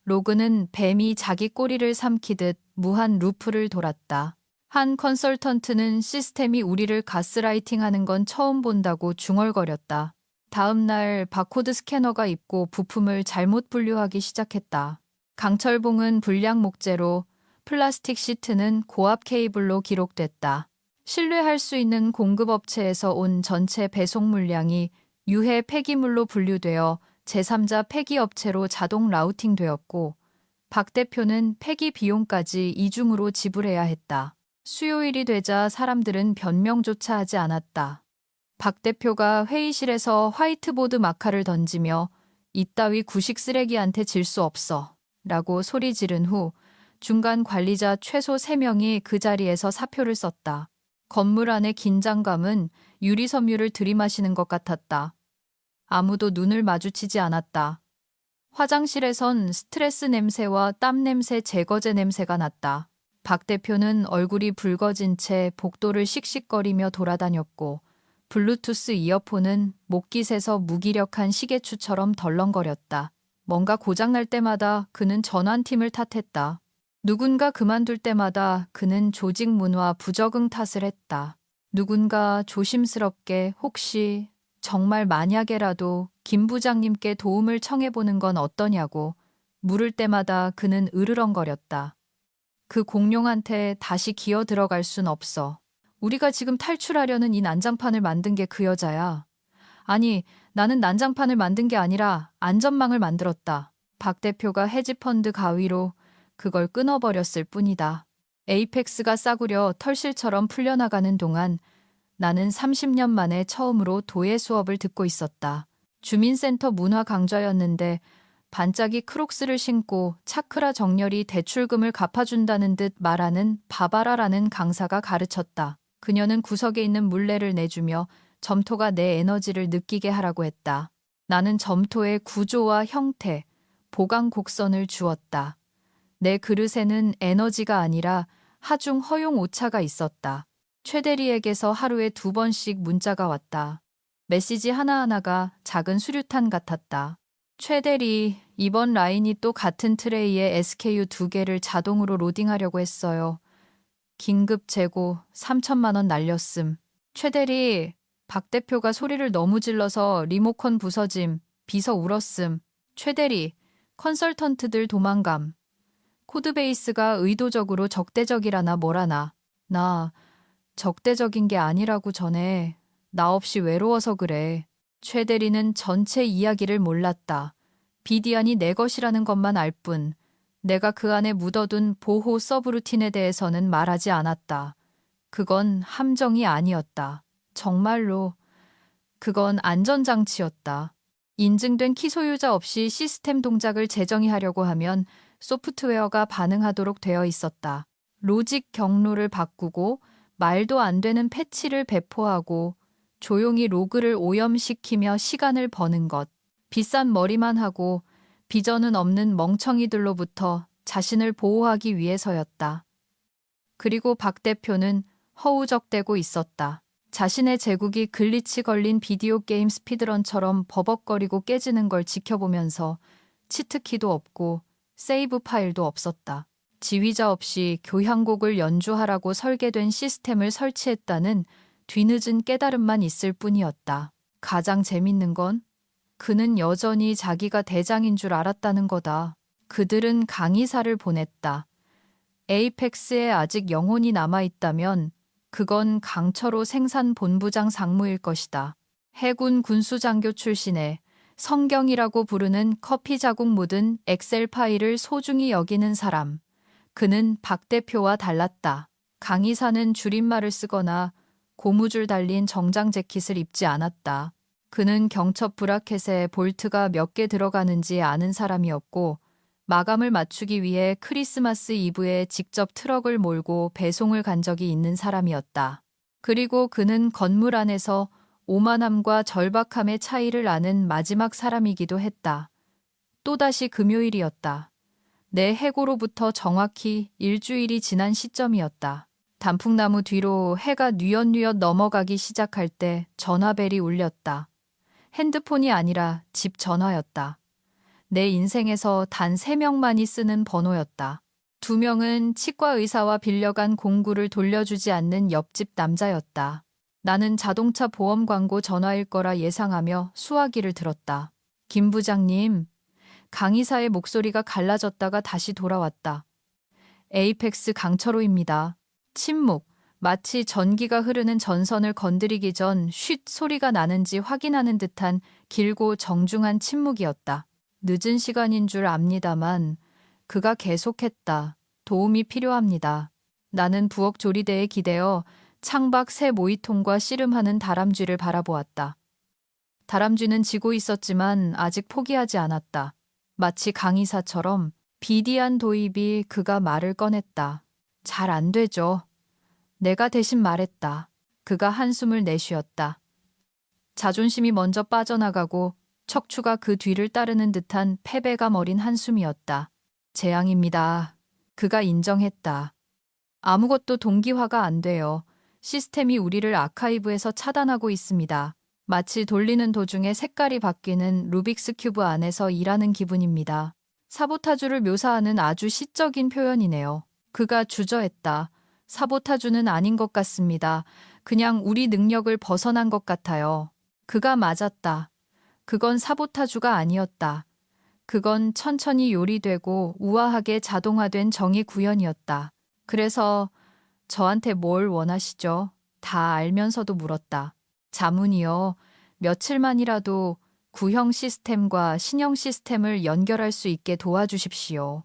로그는 뱀이 자기 꼬리를 삼키듯 무한 루프를 돌았다. 한 컨설턴트는 시스템이 우리를 가스라이팅하는 건 처음 본다고 중얼거렸다. 다음 날 바코드 스캐너가 입고 부품을 잘못 분류하기 시작했다. 강철봉은 불량 목재로, 플라스틱 시트는 고압 케이블로 기록됐다. 신뢰할 수 있는 공급업체에서 온 전체 배송 물량이 유해 폐기물로 분류되어 제3자 폐기업체로 자동 라우팅되었고 박 대표는 폐기 비용까지 이중으로 지불해야 했다. 수요일이 되자 사람들은 변명조차 하지 않았다. 박 대표가 회의실에서 화이트보드 마카를 던지며 이따위 구식 쓰레기한테 질 수 없어 라고 소리 지른 후 중간 관리자 최소 3명이 그 자리에서 사표를 썼다. 건물 안의 긴장감은 유리섬유를 들이마시는 것 같았다. 아무도 눈을 마주치지 않았다. 화장실에선 스트레스 냄새와 땀 냄새 제거제 냄새가 났다. 박 대표는 얼굴이 붉어진 채 복도를 씩씩거리며 돌아다녔고 블루투스 이어폰은 목깃에서 무기력한 시계추처럼 덜렁거렸다. 뭔가 고장날 때마다 그는 전환팀을 탓했다. 누군가 그만둘 때마다 그는 조직 문화 부적응 탓을 했다. 누군가 조심스럽게 혹시 정말 만약에라도 김 부장님께 도움을 청해보는 건 어떠냐고 물을 때마다 그는 으르렁거렸다. 그 공룡한테 다시 기어 들어갈 순 없어. 우리가 지금 탈출하려는 이 난장판을 만든 게 그 여자야. 아니, 나는 난장판을 만든 게 아니라 안전망을 만들었다. 박 대표가 헤지펀드 가위로 그걸 끊어버렸을 뿐이다. 에이펙스가 싸구려 털실처럼 풀려나가는 동안 나는 30년 만에 처음으로 도예 수업을 듣고 있었다. 주민센터 문화 강좌였는데 반짝이 크록스를 신고 차크라 정렬이 대출금을 갚아준다는 듯 말하는 바바라라는 강사가 가르쳤다. 그녀는 구석에 있는 물레를 내주며 점토가 내 에너지를 느끼게 하라고 했다. 나는 점토의 구조와 형태, 보강 곡선을 주었다. 내 그릇에는 에너지가 아니라 하중 허용 오차가 있었다. 최대리에게서 하루에 2번씩 문자가 왔다. 메시지 하나하나가 작은 수류탄 같았다. 최대리, 이번 라인이 또 같은 트레이에 SKU 2개를 자동으로 로딩하려고 했어요. 긴급 재고 3천만 원 날렸음. 최대리, 박 대표가 소리를 너무 질러서 리모컨 부서짐. 비서 울었음. 최대리, 컨설턴트들 도망감. 코드베이스가 의도적으로 적대적이라나 뭐라나. 나 적대적인 게 아니라고 전해. 나 없이 외로워서 그래. 최 대리는 전체 이야기를 몰랐다. 비디안이 내 것이라는 것만 알 뿐. 내가 그 안에 묻어둔 보호 서브루틴에 대해서는 말하지 않았다. 그건 함정이 아니었다. 정말로 그건 안전장치였다. 인증된 키 소유자 없이 시스템 동작을 재정의 하려고 하면 소프트웨어가 반응하도록 되어 있었다. 로직 경로를 바꾸고 말도 안 되는 패치를 배포하고 조용히 로그를 오염시키며 시간을 버는 것. 비싼 머리만 하고 비전은 없는 멍청이들로부터 자신을 보호하기 위해서였다. 그리고 박 대표는 허우적대고 있었다. 자신의 제국이 글리치 걸린 비디오 게임 스피드런처럼 버벅거리고 깨지는 걸 지켜보면서 치트키도 없고 세이브 파일도 없었다. 지휘자 없이 교향곡을 연주하라고 설계된 시스템을 설치했다는 뒤늦은 깨달음만 있을 뿐이었다. 가장 재밌는 건 그는 여전히 자기가 대장인 줄 알았다는 거다. 그들은 강의사를 보냈다. 에이펙스에 아직 영혼이 남아있다면 그건 강철호 생산본부장 상무일 것이다. 해군 군수장교 출신의 성경이라고 부르는 커피 자국 묻은 엑셀 파일을 소중히 여기는 사람. 그는 박 대표와 달랐다. 강의사는 줄임말을 쓰거나 고무줄 달린 정장 재킷을 입지 않았다. 그는 경첩 브라켓에 볼트가 몇 개 들어가는지 아는 사람이었고 마감을 맞추기 위해 크리스마스 이브에 직접 트럭을 몰고 배송을 간 적이 있는 사람이었다. 그리고 그는 건물 안에서 오만함과 절박함의 차이를 아는 마지막 사람이기도 했다. 또다시 금요일이었다. 내 해고로부터 정확히 일주일이 지난 시점이었다. 단풍나무 뒤로 해가 뉘엿뉘엿 넘어가기 시작할 때 전화벨이 울렸다. 핸드폰이 아니라 집 전화였다. 내 인생에서 단 3명만이 쓰는 번호였다. 2명은 치과 의사와 빌려간 공구를 돌려주지 않는 옆집 남자였다. 나는 자동차 보험 광고 전화일 거라 예상하며 수화기를 들었다. 김 부장님, 강의사의 목소리가 갈라졌다가 다시 돌아왔다. 에이펙스 강철호입니다. 침묵, 마치 전기가 흐르는 전선을 건드리기 전 쉿 소리가 나는지 확인하는 듯한 길고 정중한 침묵이었다. 늦은 시간인 줄 압니다만 그가 계속했다. 도움이 필요합니다. 나는 부엌 조리대에 기대어 창밖 새 모이통과 씨름하는 다람쥐를 바라보았다. 다람쥐는 지고 있었지만 아직 포기하지 않았다. 마치 강의사처럼 비디안 도입이 그가 말을 꺼냈다. 잘 안 되죠. 내가 대신 말했다. 그가 한숨을 내쉬었다. 자존심이 먼저 빠져나가고 척추가 그 뒤를 따르는 듯한 패배감 어린 한숨이었다. 재앙입니다. 그가 인정했다. 아무것도 동기화가 안 돼요. 시스템이 우리를 아카이브에서 차단하고 있습니다. 마치 돌리는 도중에 색깔이 바뀌는 루빅스 큐브 안에서 일하는 기분입니다. 사보타주를 묘사하는 아주 시적인 표현이네요. 그가 주저했다. 사보타주는 아닌 것 같습니다. 그냥 우리 능력을 벗어난 것 같아요. 그가 맞았다. 그건 사보타주가 아니었다. 그건 천천히 요리되고 우아하게 자동화된 정의 구현이었다. 그래서 저한테 뭘 원하시죠? 다 알면서도 물었다. 자문이요. 며칠만이라도 구형 시스템과 신형 시스템을 연결할 수 있게 도와주십시오.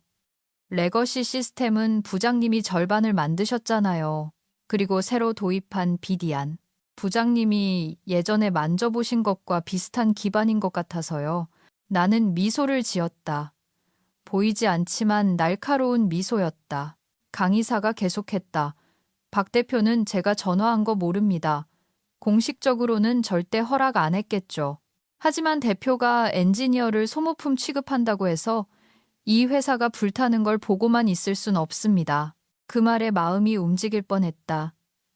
레거시 시스템은 부장님이 절반을 만드셨잖아요. 그리고 새로 도입한 비디안. 부장님이 예전에 만져보신 것과 비슷한 기반인 것 같아서요. 나는 미소를 지었다. 보이지 않지만 날카로운 미소였다. 강의사가 계속했다. 박 대표는 제가 전화한 거 모릅니다. 공식적으로는 절대 허락 안 했겠죠. 하지만 대표가 엔지니어를 소모품 취급한다고 해서 이 회사가 불타는 걸 보고만 있을 순 없습니다. 그 말에 마음이 움직일 뻔했다.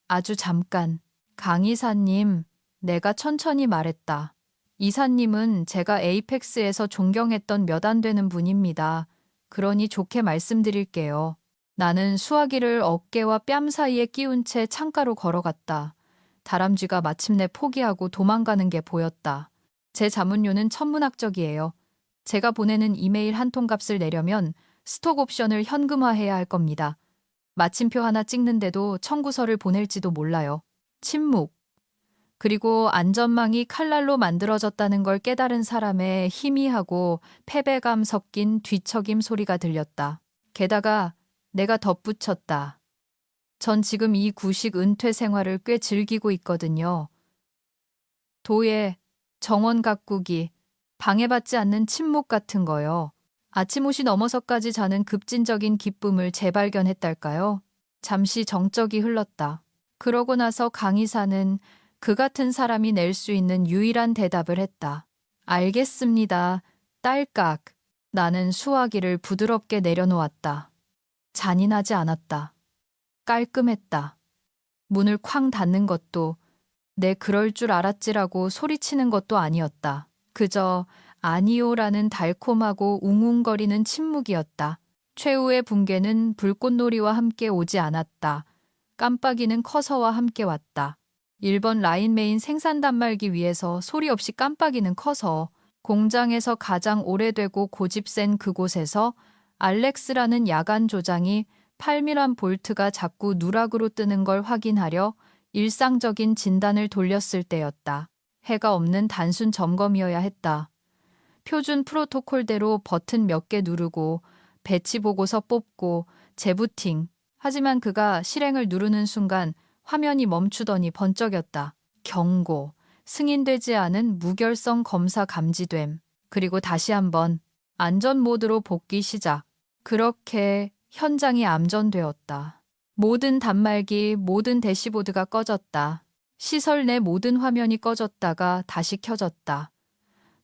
아주 잠깐. 강이사님, 내가 천천히 말했다. 이사님은 제가 에이펙스에서 존경했던 몇 안 되는 분입니다. 그러니 좋게 말씀드릴게요. 나는 수화기를 어깨와 뺨 사이에 끼운 채 창가로 걸어갔다. 다람쥐가 마침내 포기하고 도망가는 게 보였다. 제 자문료는 천문학적이에요. 제가 보내는 이메일 한 통 값을 내려면 스톡 옵션을 현금화해야 할 겁니다. 마침표 하나 찍는데도 청구서를 보낼지도 몰라요. 침묵. 그리고 안전망이 칼날로 만들어졌다는 걸 깨달은 사람의 희미하고 패배감 섞인 뒤척임 소리가 들렸다. 게다가 내가 덧붙였다. 전 지금 이 구식 은퇴 생활을 꽤 즐기고 있거든요. 도예, 정원 가꾸기, 방해받지 않는 침묵 같은 거요. 아침 옷이 넘어서까지 자는 급진적인 기쁨을 재발견했달까요? 잠시 정적이 흘렀다. 그러고 나서 강의사는 그 같은 사람이 낼 수 있는 유일한 대답을 했다. 알겠습니다. 딸깍. 나는 수화기를 부드럽게 내려놓았다. 잔인하지 않았다. 깔끔했다. 문을 쾅 닫는 것도 내 그럴 줄 알았지라고 소리치는 것도 아니었다. 그저 아니요라는 달콤하고 웅웅거리는 침묵이었다. 최후의 붕괴는 불꽃놀이와 함께 오지 않았다. 깜빡이는 커서와 함께 왔다. 1번 라인 메인 생산 단말기 위에서 소리 없이 깜빡이는 커서 공장에서 가장 오래되고 고집센 그곳에서 알렉스라는 야간 조장이 8mm 볼트가 자꾸 누락으로 뜨는 걸 확인하려 일상적인 진단을 돌렸을 때였다. 해가 없는 단순 점검이어야 했다. 표준 프로토콜대로 버튼 몇 개 누르고 배치 보고서 뽑고 재부팅. 하지만 그가 실행을 누르는 순간 화면이 멈추더니 번쩍였다. 경고. 승인되지 않은 무결성 검사 감지됨. 그리고 다시 한번 안전 모드로 복귀 시작. 그렇게 현장이 암전되었다. 모든 단말기, 모든 대시보드가 꺼졌다. 시설 내 모든 화면이 꺼졌다가 다시 켜졌다.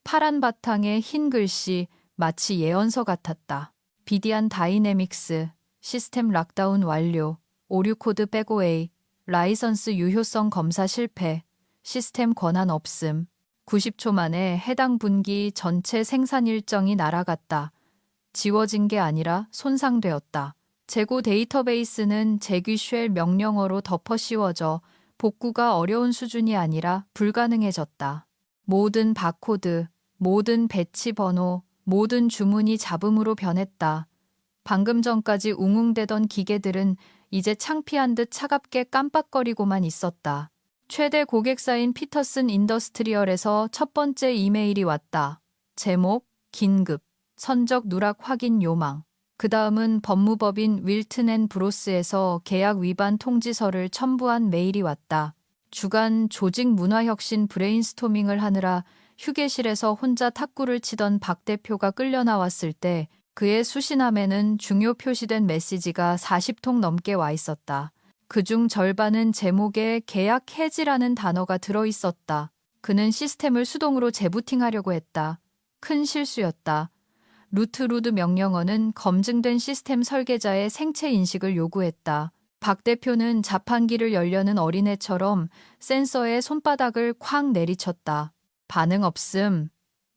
파란 바탕에 흰 글씨, 마치 예언서 같았다. 비디안 다이내믹스, 시스템 락다운 완료, 오류 코드 백오웨이, 라이선스 유효성 검사 실패, 시스템 권한 없음. 90초 만에 해당 분기 전체 생산 일정이 날아갔다. 지워진 게 아니라 손상되었다. 재고 데이터베이스는 재귀쉘 명령어로 덮어 씌워져 복구가 어려운 수준이 아니라 불가능해졌다. 모든 바코드, 모든 배치 번호, 모든 주문이 잡음으로 변했다. 방금 전까지 웅웅대던 기계들은 이제 창피한 듯 차갑게 깜빡거리고만 있었다. 최대 고객사인 피터슨 인더스트리얼에서 첫 번째 이메일이 왔다. 제목, 긴급, 선적 누락 확인 요망. 그 다음은 법무법인 윌튼 앤 브로스에서 계약 위반 통지서를 첨부한 메일이 왔다. 주간 조직 문화혁신 브레인스토밍을 하느라 휴게실에서 혼자 탁구를 치던 박 대표가 끌려 나왔을 때 그의 수신함에는 중요 표시된 메시지가 40통 넘게 와 있었다. 그중 절반은 제목에 계약 해지라는 단어가 들어 있었다. 그는 시스템을 수동으로 재부팅하려고 했다. 큰 실수였다. 루트루드 명령어는 검증된 시스템 설계자의 생체 인식을 요구했다. 박 대표는 자판기를 열려는 어린애처럼 센서에 손바닥을 쾅 내리쳤다. 반응 없음.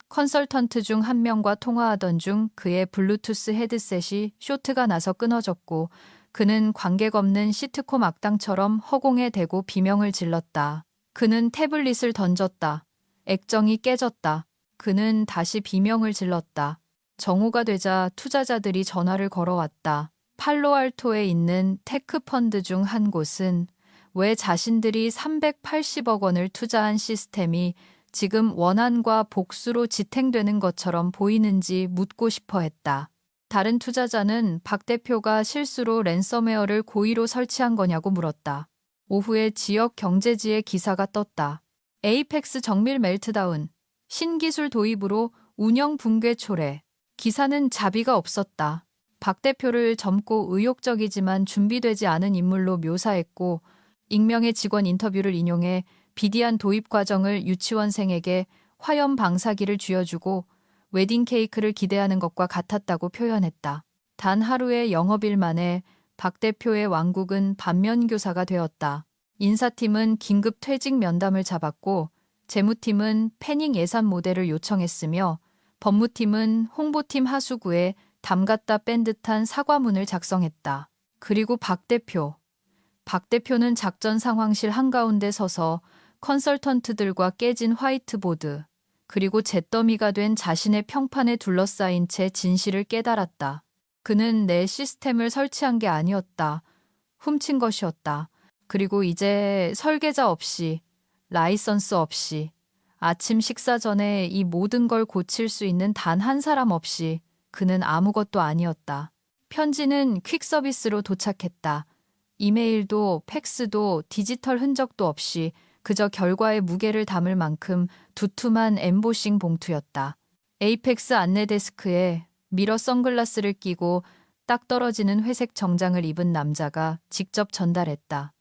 컨설턴트 중 한 명과 통화하던 중 그의 블루투스 헤드셋이 쇼트가 나서 끊어졌고 그는 관객 없는 시트콤 악당처럼 허공에 대고 비명을 질렀다. 그는 태블릿을 던졌다. 액정이 깨졌다. 그는 다시 비명을 질렀다. 정오가 되자 투자자들이 전화를 걸어왔다. 팔로알토에 있는 테크펀드 중 한 곳은 왜 자신들이 380억 원을 투자한 시스템이 지금 원한과 복수로 지탱되는 것처럼 보이는지 묻고 싶어 했다. 다른 투자자는 박 대표가 실수로 랜섬웨어를 고의로 설치한 거냐고 물었다. 오후에 지역 경제지에 기사가 떴다. 에이펙스 정밀 멜트다운, 신기술 도입으로 운영 붕괴 초래. 기사는 자비가 없었다. 박 대표를 젊고 의욕적이지만 준비되지 않은 인물로 묘사했고 익명의 직원 인터뷰를 인용해 비디안 도입 과정을 유치원생에게 화염 방사기를 쥐어주고 웨딩 케이크를 기대하는 것과 같았다고 표현했다. 단 하루의 영업일 만에 박 대표의 왕국은 반면교사가 되었다. 인사팀은 긴급 퇴직 면담을 잡았고 재무팀은 패닝 예산 모델을 요청했으며 법무팀은 홍보팀 하수구에 담갔다 뺀 듯한 사과문을 작성했다. 그리고 박 대표는 작전 상황실 한가운데 서서 컨설턴트들과 깨진 화이트보드, 그리고 잿더미가 된 자신의 평판에 둘러싸인 채 진실을 깨달았다. 그는 내 시스템을 설치한 게 아니었다. 훔친 것이었다. 그리고 이제 설계자 없이, 라이선스 없이, 아침 식사 전에 이 모든 걸 고칠 수 있는 단 한 사람 없이 그는 아무것도 아니었다. 편지는 퀵 서비스로 도착했다. 이메일도 팩스도 디지털 흔적도 없이 그저 결과의 무게를 담을 만큼 두툼한 엠보싱 봉투였다. 에이펙스 안내 데스크에 미러 선글라스를 끼고 딱 떨어지는 회색 정장을 입은 남자가 직접 전달했다.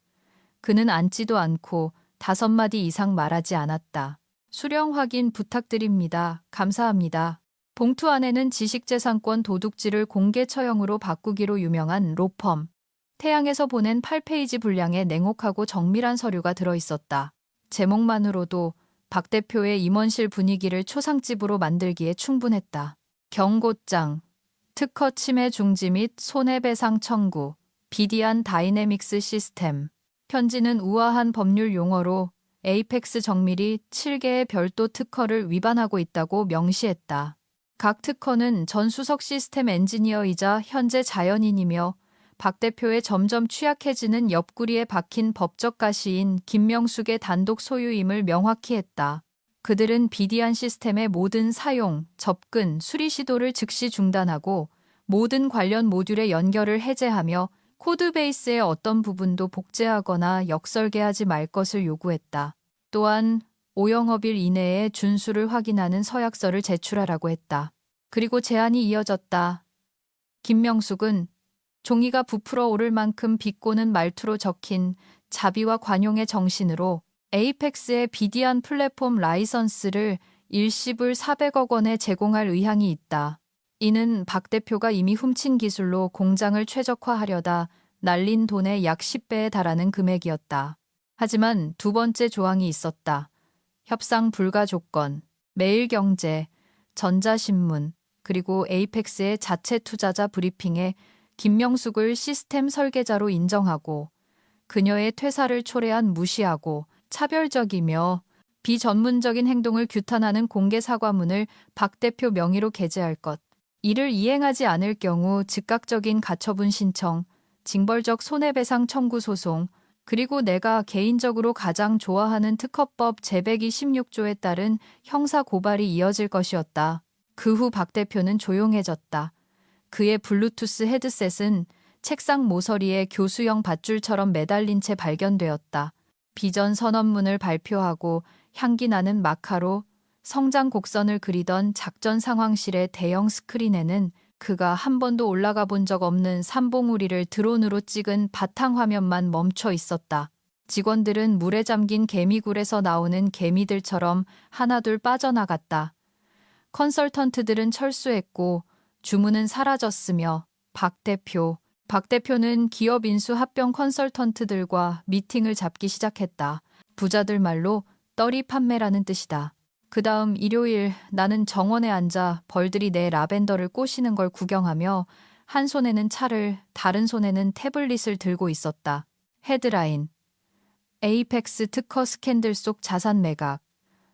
그는 앉지도 않고 5마디 이상 말하지 않았다. 수령 확인 부탁드립니다. 감사합니다. 봉투 안에는 지식재산권 도둑질을 공개 처형으로 바꾸기로 유명한 로펌, 태양에서 보낸 8페이지 분량의 냉혹하고 정밀한 서류가 들어있었다. 제목만으로도 박 대표의 임원실 분위기를 초상집으로 만들기에 충분했다. 경고장, 특허 침해 중지 및 손해배상 청구, 비디안 다이내믹스 시스템. 편지는 우아한 법률 용어로 에이펙스 정밀이 7개의 별도 특허를 위반하고 있다고 명시했다. 각 특허는 전 수석 시스템 엔지니어이자 현재 자연인이며 박 대표의 점점 취약해지는 옆구리에 박힌 법적 가시인 김명숙의 단독 소유임을 명확히 했다. 그들은 비디안 시스템의 모든 사용, 접근, 수리 시도를 즉시 중단하고 모든 관련 모듈의 연결을 해제하며 코드베이스의 어떤 부분도 복제하거나 역설계하지 말 것을 요구했다. 또한 5영업일 이내에 준수를 확인하는 서약서를 제출하라고 했다. 그리고 제안이 이어졌다. 김명숙은 종이가 부풀어 오를 만큼 비꼬는 말투로 적힌 자비와 관용의 정신으로 에이펙스의 비디안 플랫폼 라이선스를 일시불 400억 원에 제공할 의향이 있다. 이는 박 대표가 이미 훔친 기술로 공장을 최적화하려다 날린 돈의 약 10배에 달하는 금액이었다. 하지만 두 번째 조항이 있었다. 협상 불가 조건, 매일경제, 전자신문, 그리고 에이펙스의 자체 투자자 브리핑에 김명숙을 시스템 설계자로 인정하고 그녀의 퇴사를 초래한 무시하고 차별적이며 비전문적인 행동을 규탄하는 공개 사과문을 박 대표 명의로 게재할 것. 이를 이행하지 않을 경우 즉각적인 가처분 신청, 징벌적 손해배상 청구 소송, 그리고 내가 개인적으로 가장 좋아하는 특허법 제126조에 따른 형사 고발이 이어질 것이었다. 그 후 박 대표는 조용해졌다. 그의 블루투스 헤드셋은 책상 모서리에 교수형 밧줄처럼 매달린 채 발견되었다. 비전 선언문을 발표하고 향기 나는 마카로 성장 곡선을 그리던 작전 상황실의 대형 스크린에는 그가 한 번도 올라가 본 적 없는 삼봉우리를 드론으로 찍은 바탕화면만 멈춰 있었다. 직원들은 물에 잠긴 개미굴에서 나오는 개미들처럼 하나둘 빠져나갔다. 컨설턴트들은 철수했고 주문은 사라졌으며 박 대표는 기업 인수 합병 컨설턴트들과 미팅을 잡기 시작했다. 부자들 말로 떨이 판매라는 뜻이다. 그 다음 일요일 나는 정원에 앉아 벌들이 내 라벤더를 꼬시는 걸 구경하며 한 손에는 차를 다른 손에는 태블릿을 들고 있었다. 헤드라인: 에이펙스 특허 스캔들 속 자산 매각,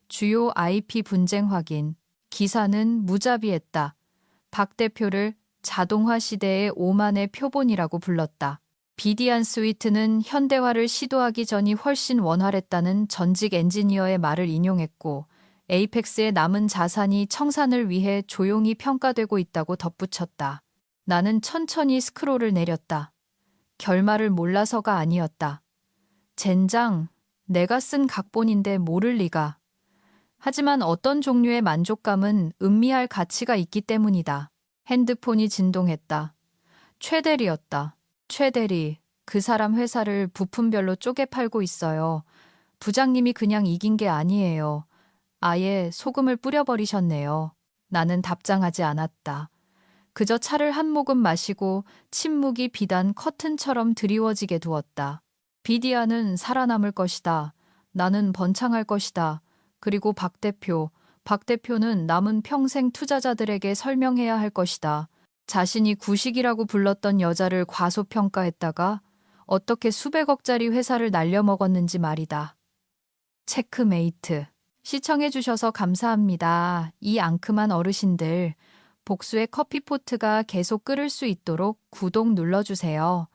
주요 IP 분쟁 확인. 기사는 무자비했다. 박 대표를 자동화 시대의 오만의 표본이라고 불렀다. 비디안 스위트는 현대화를 시도하기 전이 훨씬 원활했다는 전직 엔지니어의 말을 인용했고 에이펙스의 남은 자산이 청산을 위해 조용히 평가되고 있다고 덧붙였다. 나는 천천히 스크롤을 내렸다. 결말을 몰라서가 아니었다. 젠장, 내가 쓴 각본인데 모를 리가. 하지만 어떤 종류의 만족감은 음미할 가치가 있기 때문이다. 핸드폰이 진동했다. 최대리였다. 최대리, 그 사람 회사를 부품별로 쪼개 팔고 있어요. 부장님이 그냥 이긴 게 아니에요. 아예 소금을 뿌려버리셨네요. 나는 답장하지 않았다. 그저 차를 한 모금 마시고 침묵이 비단 커튼처럼 드리워지게 두었다. 비디아는 살아남을 것이다. 나는 번창할 것이다. 그리고 박 대표는 남은 평생 투자자들에게 설명해야 할 것이다. 자신이 구식이라고 불렀던 여자를 과소평가했다가 어떻게 수백억짜리 회사를 날려먹었는지 말이다. 체크메이트. 시청해주셔서 감사합니다. 이 앙큼한 어르신들, 복수의 커피포트가 계속 끓을 수 있도록 구독 눌러주세요.